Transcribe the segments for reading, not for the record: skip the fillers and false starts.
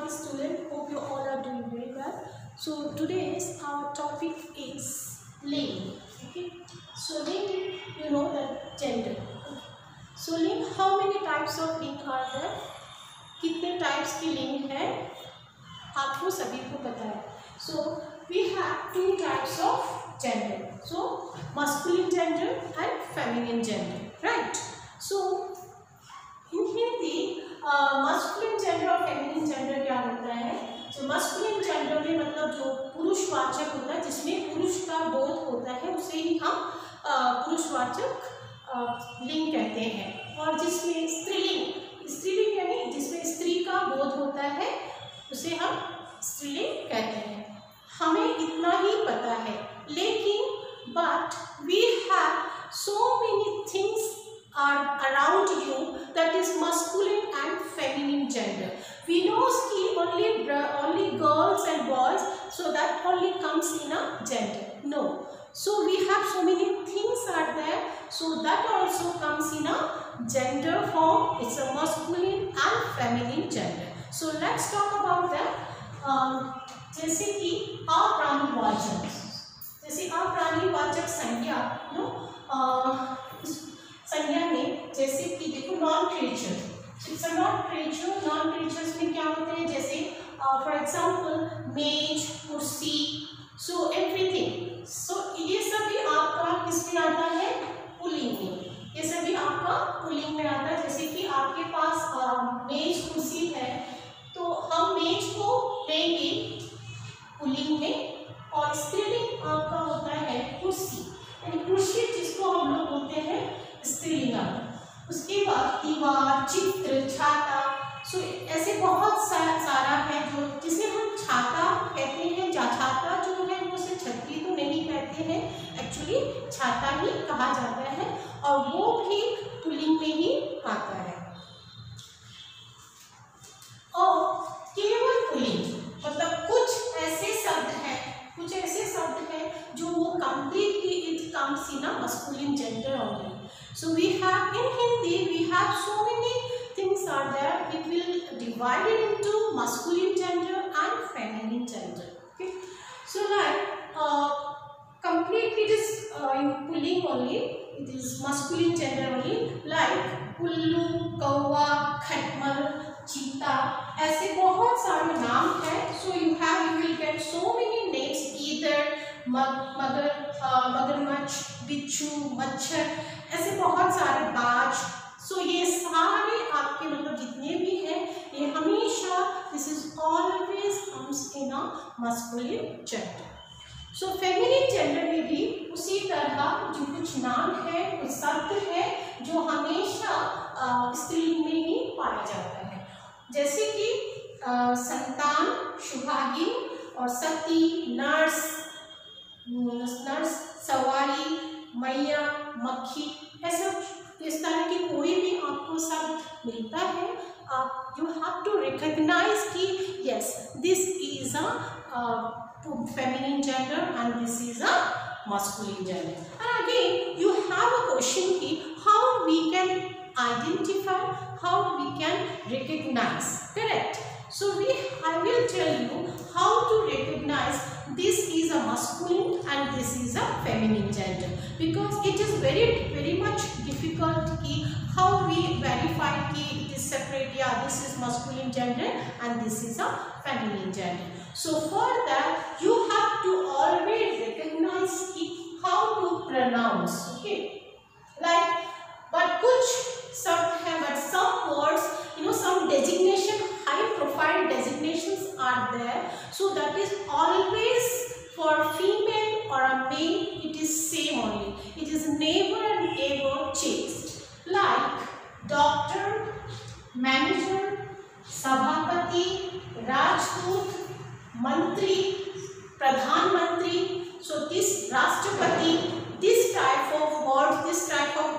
my student. Hope you all are doing very well. So today's our topic is ling. Okay. So ling, you know the gender. Okay. So ling, how many types of ling are there? कितने types की लिंग है आपको सभी को पता है. So we have two types of gender. So masculine gender and feminine gender, right? So in Hindi masculine gender और feminine gender क्या होता है? जो masculine gender में मतलब जो पुरुषवाचक होता है, जिसमें पुरुष का बोध होता है, उसे ही हम पुरुषवाचक लिंग कहते हैं. और जिसमें स्त्रीलिंग यानी जिसमें स्त्री का बोध होता है, उसे हम स्त्रीलिंग कहते हैं. हमें इतना ही पता है, लेकिन but we have so many things are around you that is masculine and feminine gender. We know only girls and boys, so that only comes in a gender. No. So we have so many things are there, so that also comes in a gender form. It's a masculine and feminine gender. So let's talk about that. जैसे कि अप्राणीवाचक, जैसे अप्राणीवाचक संज्ञा, संज्ञा में जैसे कि देखो non creature. It's a non creature. Non creatures में क्या होते हैं, जैसे फॉर एग्जांपल मेज, कुर्सी, सो एवरीथिंग. सो ये सभी आपका किसमें आता है, पुल्लिंग में. ये सभी आपका पुल्लिंग में आता है. जैसे कि आपके पास मेज, कुर्सी है, तो हम मेज को लेंगे पुल्लिंग में, और स्त्रीलिंग आपका होता है कुर्सी, यानी कुर्सी जिसको हम लोग बोलते हैं स्त्रीलिंग. उसके बाद दीवार, चित्र, छाता. सो ऐसे बहुत सारा है जो जिसे हम छाता कहते हैं. छाता जो है वो उसे छतरी तो नहीं कहते हैं, एक्चुअली छाता ही कहा जाता है, और वो भी पुल्लिंग में ही आता है. और केवल पुल्लिंग मतलब कुछ ऐसे शब्द हैं जो वो completely it comes in a masculine gender only. So we have in Hindi we have so many things are there. It will divide it into masculine gender and feminine gender. Okay. So like completely it is in pulling only. It is masculine gender only. Like उल्लू, कौवा, खटमल, चीता, ऐसे बहुत सारे नाम हैं. So you will get so many names. Either मगरमच्छ, बिच्छू, मच्छर, ऐसे बहुत सारे बाज. सो ये सारे आपके मतलब जितने भी हैं, ये हमेशा this is always comes in a masculine gender. So feminine gender में भी उसी तरह जो कुछ नाम है, कुछ शब्द है जो हमेशा स्त्रीलिंग में ही पाया जाता है. जैसे कि संतान, सुहागिन, और सती, नर्स, सवारी, मैया, मक्खी, ऐसा इस तरह की कोई भी आपको शब्द मिलता है, आप यू हैव टू रिकॉग्नाइज कि yes this is a feminine gender and this is a masculine gender. And again you have a question ki how we can identify, how we can recognize, correct? So I will tell you how to recognize this is a masculine and this is a feminine gender, because it is very much difficult ki how we verify ki it is separate. Yeah, this is masculine gender and this is a feminine gender. So for that you have to always recognize ki how to pronounce. Okay, like but kuch शब्द है, but some words, some designation, high profile designations are there, so that is always for female or a male, it is same only. It is never and ever changed. Like doctor, manager, सभापति, राजदूत, मंत्री, प्रधानमंत्री. So this राष्ट्रपति, this type of words, this type of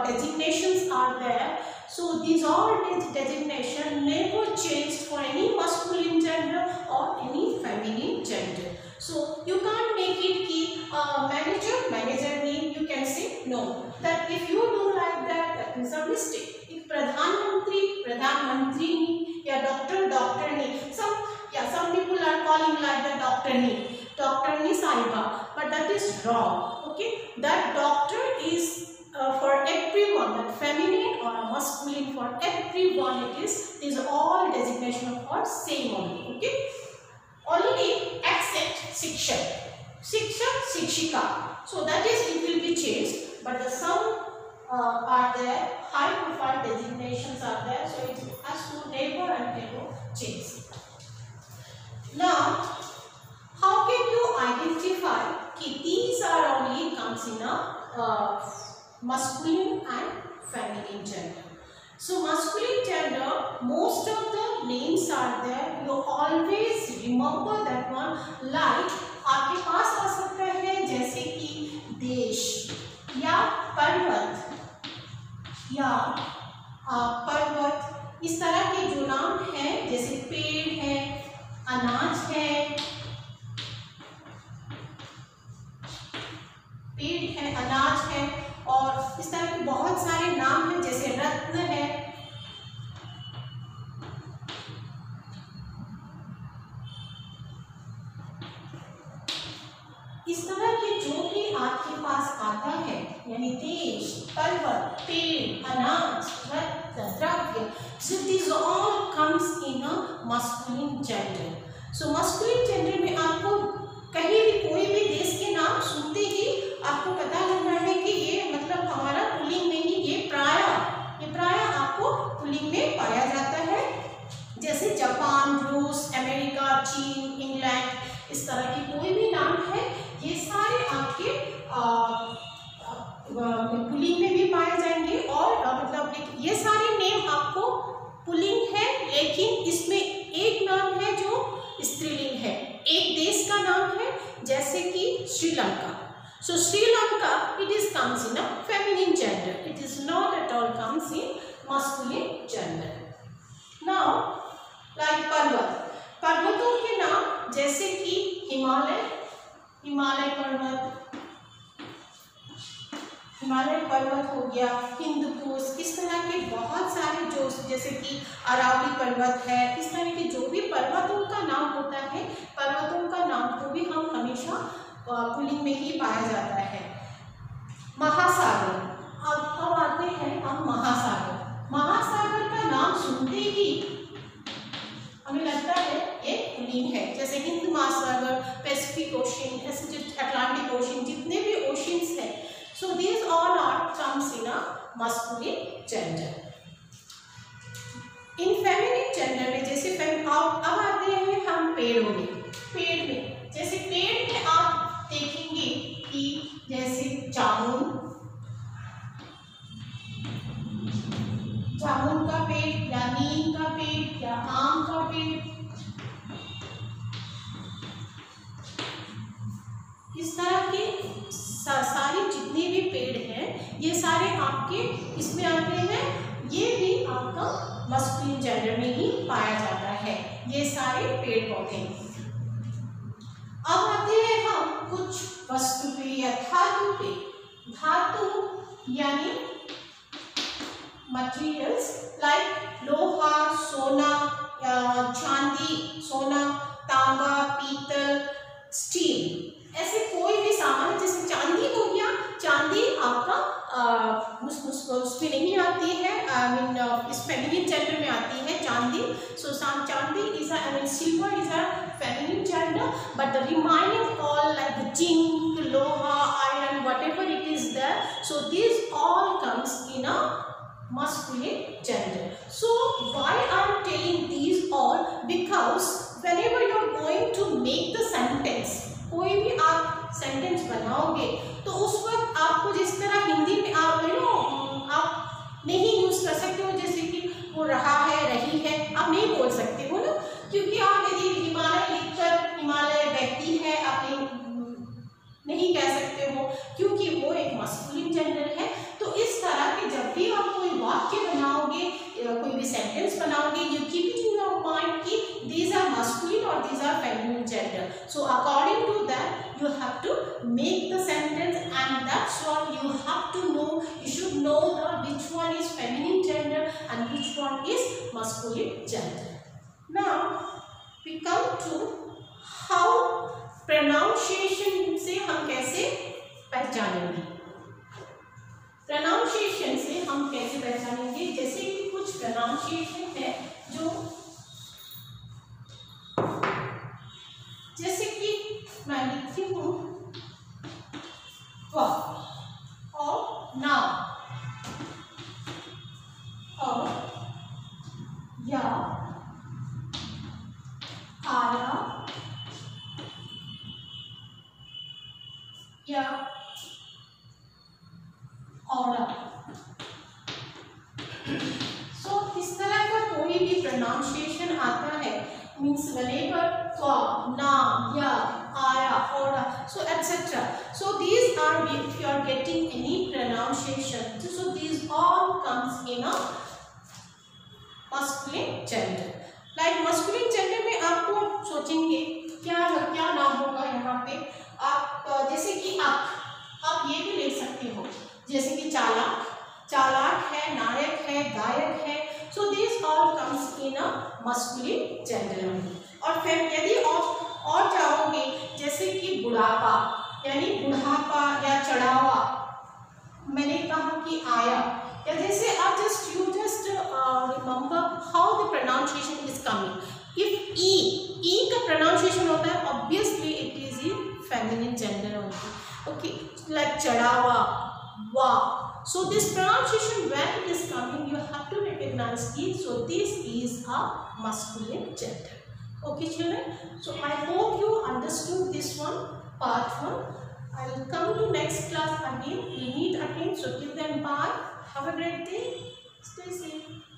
designations are there. So these all designations never changed for any masculine gender or any feminine gender. So you can't make it ki manager name you can say no. That if you do like that, that is a mistake. If प्रधानमंत्री नहीं, या doctor नहीं, some calling like the doctorni sahiba, but that is wrong. Okay, that doctor is for everyone, that feminine or masculine for everyone, it is all designation of or same only. Okay, only except शिक्षक शिक्षिका, so that is it will be changed, but the some are there, high profile designations are there, so it has to never and never change. Now how can you identify कि these are only comes in a masculine and feminine gender? So masculine gender, most of the names are there, you always remember that one. Like आपके पास आ सकता है जैसे कि देश या पर्वत या पर्वत, इस तरह के जो नाम है, जैसे पेड़ है, अनाज है, पेड़ है, अनाज है, और इस तरह के बहुत सारे नाम हैं, जैसे रत्न है। इस तरह के जो भी आपके पास आता है, यानी देश, पर्वत, पेड़, अनाज, रत्न, द्रव्य, so these all comes in a masculine gender. So masculine gender में आपको कहीं भी कोई भी देश के नाम सुनते ही आपको पता लगना है कि ये मतलब हमारा पुल्लिंग में ही, ये प्राय आपको पुल्लिंग में पाया जाता है। जैसे जापान, रूस, अमेरिका, चीन, इंग्लैंड, इस तरह की कोई भी नाम है, ये सारे आपके पुल्लिंग में भी पाए जाएंगे। और मतलब ये सारे नेम आपको पुल्लिंग है, लेकिन इसमें एक नाम है जो स्त्रीलिंग है, एक देश का नाम है, जैसे कि Sri Lanka. So Sri Lanka, it is comes in a feminine gender. It is not at all comes in masculine gender. Now, like पर्वतों के नाम जैसे कि हिमालय पर्वत हो गया, हिंदुकुश, इस तरह के बहुत सारे जो, जैसे कि अरावली पर्वत है, इस तरह के जो भी पर्वतों का नाम होता है, पर्वतों का नाम को भी हम हमेशा पुल्लिंग में ही पाया जाता है। महासागर, अब आते हैं हम महासागर का नाम सुनते ही हमें लगता है ये पुल्लिंग है, जैसे हिंद महासागर, पैसिफिक ओशन, अटलांटिक ओशन, जितने भी ओशंस हैं, so these all are comes in a masculine gender. In feminine gender में जैसे अब आते हैं हम पेड़ों में। पेड़ में जैसे पेड़ में आप देखेंगे कि जैसे जामुन का पेड़, या नीम का पेड़, या आम का पेड़, इस तरह के सारे जितने भी पेड़ हैं, ये सारे आपके इसमें आते हैं, ये भी आपका मस्कुलिन जेंडर में ही पाया जाता है, ये सारे पेड़ पौधे। अब आते हैं हम कुछ वस्तु पे या धातु पे। धातु यानी मटेरियल्स लाइक लोहा, सोना, चांदी, सोना, तांबा, पीतल, स्टील, ऐसे कोई भी सामान, जैसे चांदी हो गया, चांदी आपका उसमें नहीं आती है, आई मीन इस फेमिनिन जेंडर में आती है चांदी। सो चांदी is I mean silver is a feminine gender, but the remaining all like zinc, लोहा, iron, whatever it is there, so these all comes in a masculine gender. So why I am telling these all, because whenever you are going to make the sentence, कोई भी आप sentence बनाओगे तो उस वक्त आपको जिस तरह हिंदी में आप आप नहीं यूज कर सकते हो, जैसे कि वो रहा है, रही है, आप नहीं बोल सकते हो ना, क्योंकि आप यदि हिमालय लिखकर हिमालय बहती है आप नहीं कह सकते हो, क्योंकि वो एक मस्कुलिन जेंडर है। तो इस तरह के जब भी आप कोई वाक्य बनाओगे, कोई भी सेंटेंस बनाओगे, you keep it in your mind कि these are masculine or these are feminine gender. So according to that you have to make the sentence, and that's what you have to know. You should know which one is feminine gender and which one is masculine gender. Now we come to pronunciation से हम कैसे पहचानेंगे? Pronunciation से हम कैसे पहचानेंगे? जैसे कि कुछ प्रोनाउंसिएशन है जो, जैसे कि मैं लिखती हूँ व और ना और या आया या और। सो इस तरह का कोई भी प्रोनाउंसिएशन आता है, मीन्स whenever त्वा, ना, या, आया, और, so etc. So these are, if you are getting any pronunciation, so these all comes in a masculine gender. Like masculine gender में आपको सोचेंगे क्या नाम होगा यहाँ पे? आप जैसे कि आप ये भी ले सकते हो, जैसे कि चालाक है, नायक है, गायक है। So this all comes in a masculine gender. और फिर यदि और चाहोगे, जैसे कि बुढ़ापा, यानी बुढ़ापा या चढ़ावा, मैंने कहा कि आया, या जैसे आप you just remember how the pronunciation is coming. If ई का प्रोनाउंसिएशन होता है, obviously it is in feminine gender only, okay, like चढ़ावा, वाह। So this pronunciation, when it is coming, you have to recognize it. So this is a masculine gender. Okay, children. So I hope you understood this one, part 1. I will come to next class again. We meet again. So till then, bye. Have a great day. Stay safe.